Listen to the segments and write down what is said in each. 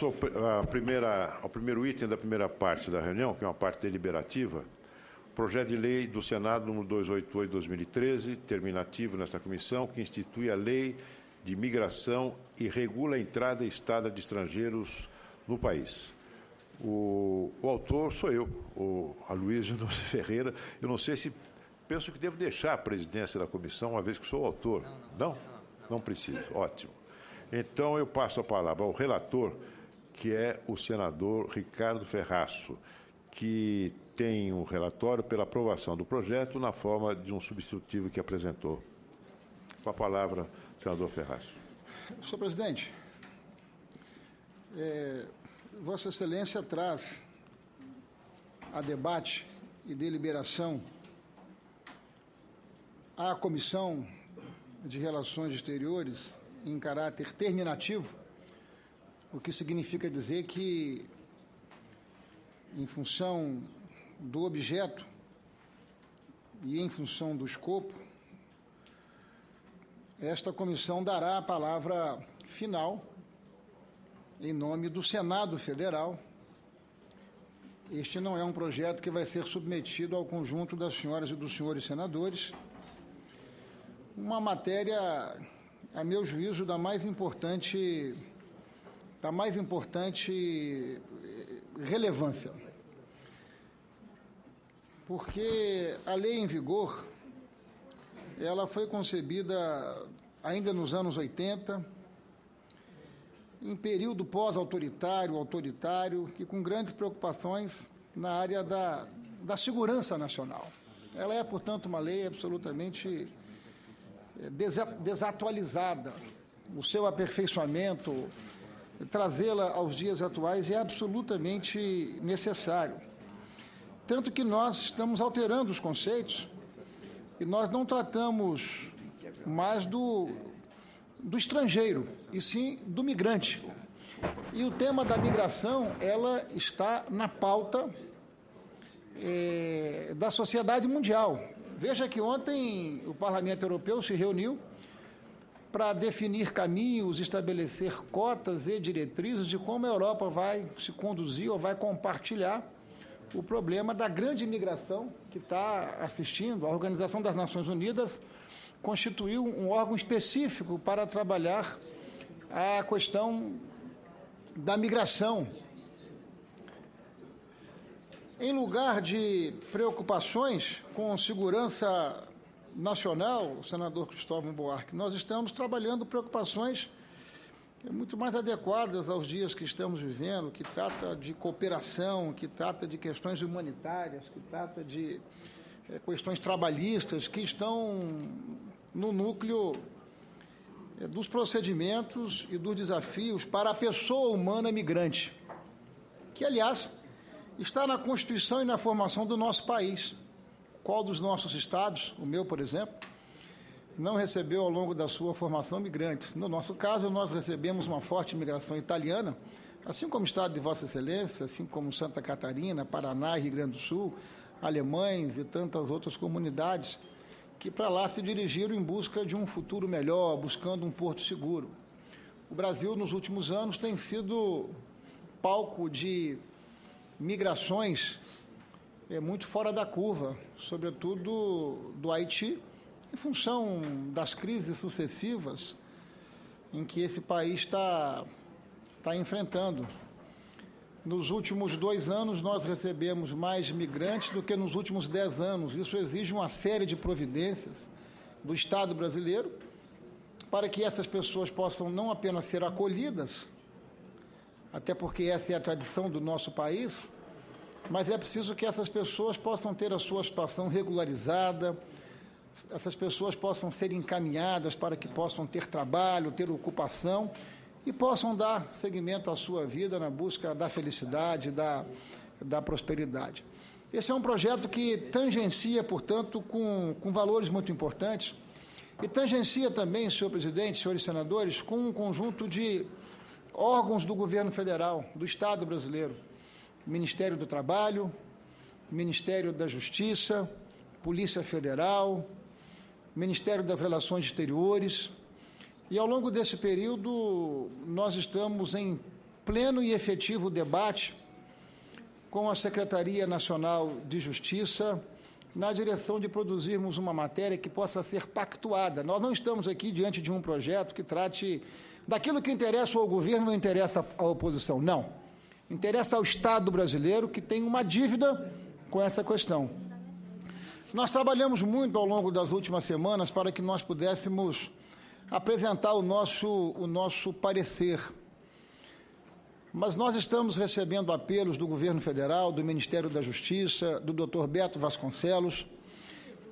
Ao primeiro item da primeira parte da reunião, que é uma parte deliberativa, projeto de lei do Senado número 288/2013, terminativo nesta comissão, que institui a Lei de Migração e regula a entrada e estada de estrangeiros no país. O autor sou eu, o Aloysio Ferreira. Eu não sei se... Penso que devo deixar a presidência da comissão, uma vez que sou o autor. Não? Não preciso. Ótimo. Então, eu passo a palavra ao relator, que é o senador Ricardo Ferraço, que tem um relatório pela aprovação do projeto na forma de um substitutivo que apresentou. Com a palavra, senador Ferraço. Senhor presidente, Vossa Excelência traz a debate e deliberação à Comissão de Relações Exteriores em caráter terminativo, o que significa dizer que, em função do objeto e em função do escopo, esta comissão dará a palavra final em nome do Senado Federal. Este não é um projeto que vai ser submetido ao conjunto das senhoras e dos senhores senadores. Uma matéria, a meu juízo, da mais importante relevância. Porque a lei em vigor, ela foi concebida ainda nos anos 80, em período pós-autoritário, e com grandes preocupações na área da segurança nacional. Ela é, portanto, uma lei absolutamente desatualizada. O seu aperfeiçoamento, trazê-la aos dias atuais é absolutamente necessário. Tanto que nós estamos alterando os conceitos e nós não tratamos mais do estrangeiro, e sim do migrante. E o tema da migração, ela está na pauta da sociedade mundial. Veja que ontem o Parlamento Europeu se reuniu para definir caminhos, estabelecer cotas e diretrizes de como a Europa vai se conduzir ou vai compartilhar o problema da grande imigração que está assistindo. A Organização das Nações Unidas constituiu um órgão específico para trabalhar a questão da migração. Em lugar de preocupações com segurança nacional, senador Cristóvão Buarque, nós estamos trabalhando preocupações muito mais adequadas aos dias que estamos vivendo, que trata de cooperação, que trata de questões humanitárias, que trata de questões trabalhistas, que estão no núcleo dos procedimentos e dos desafios para a pessoa humana migrante, que, aliás, está na Constituição e na formação do nosso país. Qual dos nossos estados, o meu, por exemplo, não recebeu ao longo da sua formação migrantes? No nosso caso, nós recebemos uma forte imigração italiana, assim como o estado de Vossa Excelência, assim como Santa Catarina, Paraná e Rio Grande do Sul, alemães e tantas outras comunidades que para lá se dirigiram em busca de um futuro melhor, buscando um porto seguro. O Brasil, nos últimos anos, tem sido palco de migrações muito fora da curva, sobretudo do Haiti, em função das crises sucessivas em que esse país está enfrentando. Nos últimos 2 anos, nós recebemos mais migrantes do que nos últimos 10 anos. Isso exige uma série de providências do Estado brasileiro para que essas pessoas possam não apenas ser acolhidas, até porque essa é a tradição do nosso país, mas é preciso que essas pessoas possam ter a sua situação regularizada, essas pessoas possam ser encaminhadas para que possam ter trabalho, ter ocupação e possam dar seguimento à sua vida na busca da felicidade, da prosperidade. Esse é um projeto que tangencia, portanto, com valores muito importantes e tangencia também, senhor presidente, senhores senadores, com um conjunto de órgãos do governo federal, do Estado brasileiro, Ministério do Trabalho, Ministério da Justiça, Polícia Federal, Ministério das Relações Exteriores. E, ao longo desse período, nós estamos em pleno e efetivo debate com a Secretaria Nacional de Justiça, na direção de produzirmos uma matéria que possa ser pactuada. Nós não estamos aqui diante de um projeto que trate daquilo que interessa ao governo ou interessa à oposição. Não. Interessa ao Estado brasileiro, que tem uma dívida com essa questão. Nós trabalhamos muito ao longo das últimas semanas para que nós pudéssemos apresentar o nosso parecer. Mas nós estamos recebendo apelos do governo federal, do Ministério da Justiça, do Dr. Beto Vasconcelos,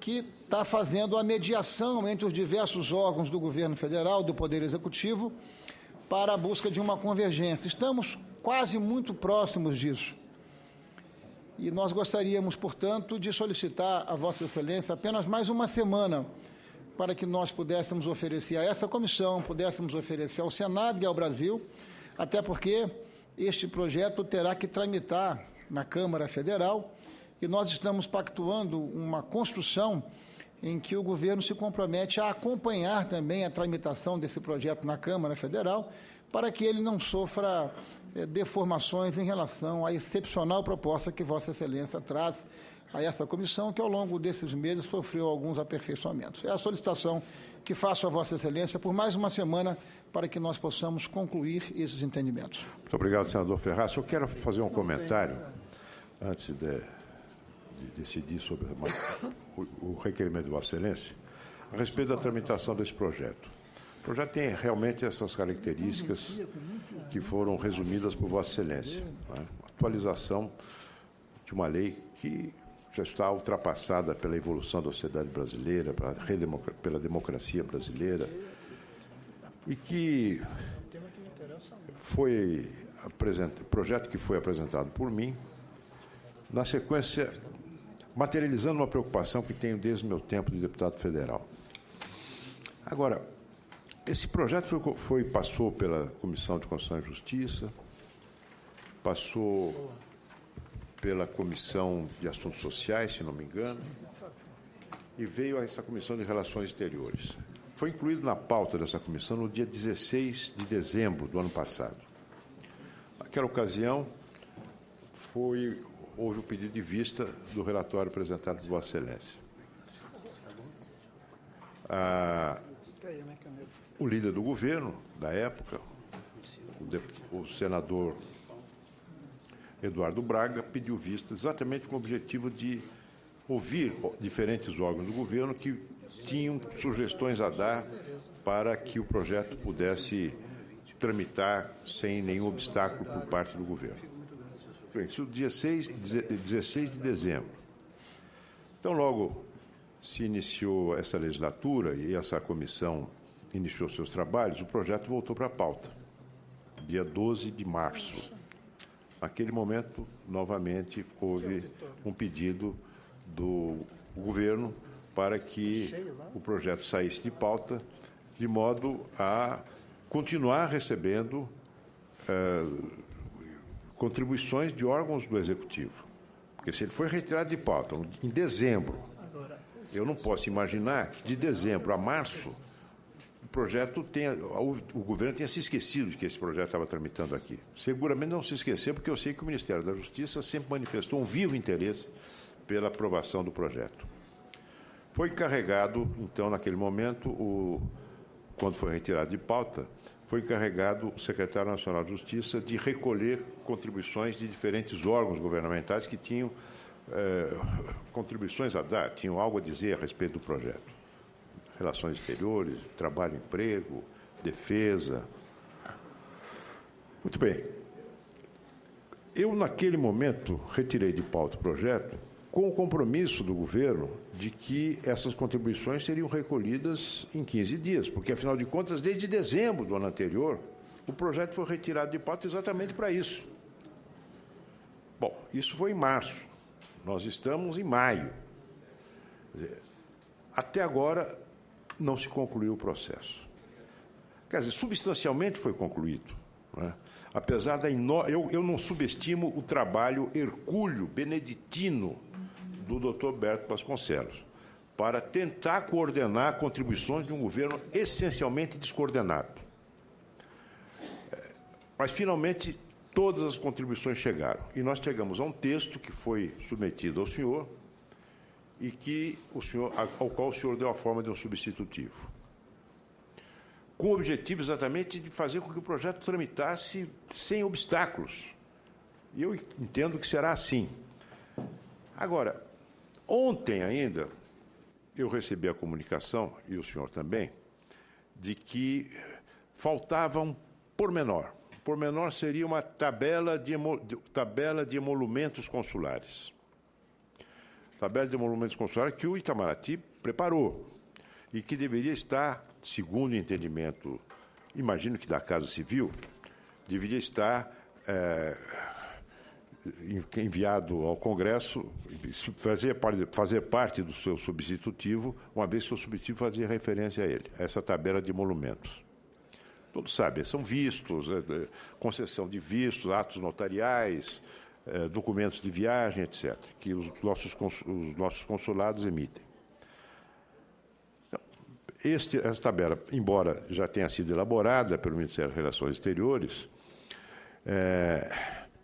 que está fazendo a mediação entre os diversos órgãos do governo federal, do Poder Executivo, para a busca de uma convergência. Estamos quase muito próximos disso. E nós gostaríamos, portanto, de solicitar a Vossa Excelência apenas mais uma semana para que nós pudéssemos oferecer a essa comissão, pudéssemos oferecer ao Senado e ao Brasil, até porque este projeto terá que tramitar na Câmara Federal e nós estamos pactuando uma construção em que o governo se compromete a acompanhar também a tramitação desse projeto na Câmara Federal para que ele não sofra deformações em relação à excepcional proposta que Vossa Excelência traz a essa comissão, que ao longo desses meses sofreu alguns aperfeiçoamentos. É a solicitação que faço a Vossa Excelência por mais uma semana para que nós possamos concluir esses entendimentos. Muito obrigado, senador Ferraz. Eu quero fazer um comentário, antes de decidir sobre o requerimento de Vossa Excelência, a respeito da tramitação desse projeto. O projeto tem realmente essas características que foram resumidas por Vossa Excelência. Né? Atualização de uma lei que já está ultrapassada pela evolução da sociedade brasileira, pela democracia brasileira, e que projeto que foi apresentado por mim, na sequência, materializando uma preocupação que tenho desde o meu tempo de deputado federal. Agora, esse projeto passou pela Comissão de Constituição e Justiça, passou pela Comissão de Assuntos Sociais, se não me engano, e veio a essa Comissão de Relações Exteriores. Foi incluído na pauta dessa comissão no dia 16 de dezembro do ano passado. Naquela ocasião, houve o pedido de vista do relatório apresentado por Vossa Excelência. O líder do governo, da época, o senador Eduardo Braga, pediu vista exatamente com o objetivo de ouvir diferentes órgãos do governo que tinham sugestões a dar para que o projeto pudesse tramitar sem nenhum obstáculo por parte do governo. Isso dia 16 de dezembro. Então, logo se iniciou essa legislatura e essa comissão iniciou seus trabalhos, o projeto voltou para a pauta, dia 12 de março. Naquele momento, novamente, houve um pedido do governo para que o projeto saísse de pauta, de modo a continuar recebendo contribuições de órgãos do Executivo. Porque se ele foi retirado de pauta em dezembro, eu não posso imaginar que de dezembro a março o governo tenha se esquecido de que esse projeto estava tramitando aqui. Seguramente não se esqueceu, porque eu sei que o Ministério da Justiça sempre manifestou um vivo interesse pela aprovação do projeto. Foi encarregado, então, naquele momento, quando foi retirado de pauta, foi encarregado o secretário nacional de Justiça de recolher contribuições de diferentes órgãos governamentais que tinham contribuições a dar, tinham algo a dizer a respeito do projeto. Relações Exteriores, Trabalho e Emprego, Defesa. Muito bem. Eu, naquele momento, retirei de pauta o projeto com o compromisso do governo de que essas contribuições seriam recolhidas em 15 dias, porque, afinal de contas, desde dezembro do ano anterior, o projeto foi retirado de pauta exatamente para isso. Bom, isso foi em março. Nós estamos em maio. Quer dizer, até agora não se concluiu o processo. Quer dizer, substancialmente foi concluído, né? Apesar da eu não subestimo o trabalho hercúleo, beneditino do Dr. Beto Vasconcelos para tentar coordenar contribuições de um governo essencialmente descoordenado. Mas, finalmente, todas as contribuições chegaram. E nós chegamos a um texto que foi submetido ao senhor e ao qual o senhor deu a forma de um substitutivo, com o objetivo exatamente de fazer com que o projeto tramitasse sem obstáculos. E eu entendo que será assim. Agora, ontem ainda, eu recebi a comunicação, e o senhor também, de que faltava um pormenor. O pormenor seria uma tabela de emolumentos consulares. Tabela de emolumentos consulares que o Itamaraty preparou e que deveria estar, segundo o entendimento, imagino que da Casa Civil, deveria estar enviado ao Congresso, fazer parte do seu substitutivo, uma vez que o substitutivo fazia referência a ele, a essa tabela de emolumentos. Todos sabem, são vistos, concessão de vistos, atos notariais, documentos de viagem, etc., que os nossos consulados emitem. Então, essa tabela, embora já tenha sido elaborada pelo Ministério das Relações Exteriores,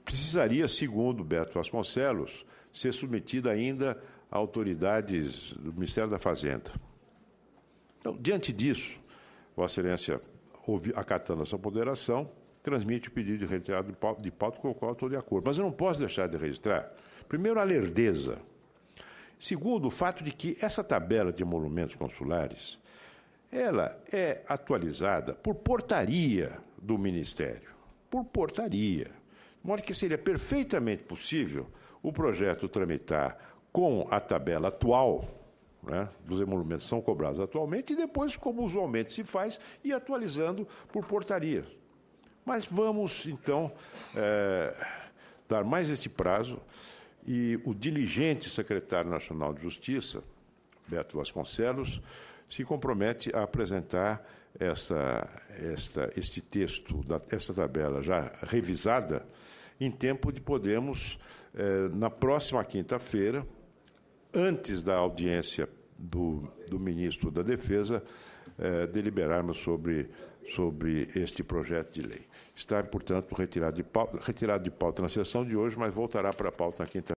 precisaria, segundo Beto Vasconcelos, ser submetida ainda a autoridades do Ministério da Fazenda. Então, diante disso, Vossa Excelência, acatando essa ponderação, transmite o pedido de retirada de pauta com o qual estou de acordo. Mas eu não posso deixar de registrar, primeiro, a lerdeza. Segundo, o fato de que essa tabela de emolumentos consulares, ela é atualizada por portaria do Ministério. Por portaria. De modo que seria perfeitamente possível o projeto tramitar com a tabela atual, né, dos emolumentos que são cobrados atualmente, e depois, como usualmente se faz, ir atualizando por portaria. Mas vamos, então, dar mais esse prazo, e o diligente secretário nacional de Justiça, Beto Vasconcelos, se compromete a apresentar este texto, essa tabela já revisada, em tempo de podermos, na próxima quinta-feira, antes da audiência do ministro da Defesa, deliberarmos sobre este projeto de lei. Está, portanto, retirado de pauta na sessão de hoje, mas voltará para a pauta na quinta-feira.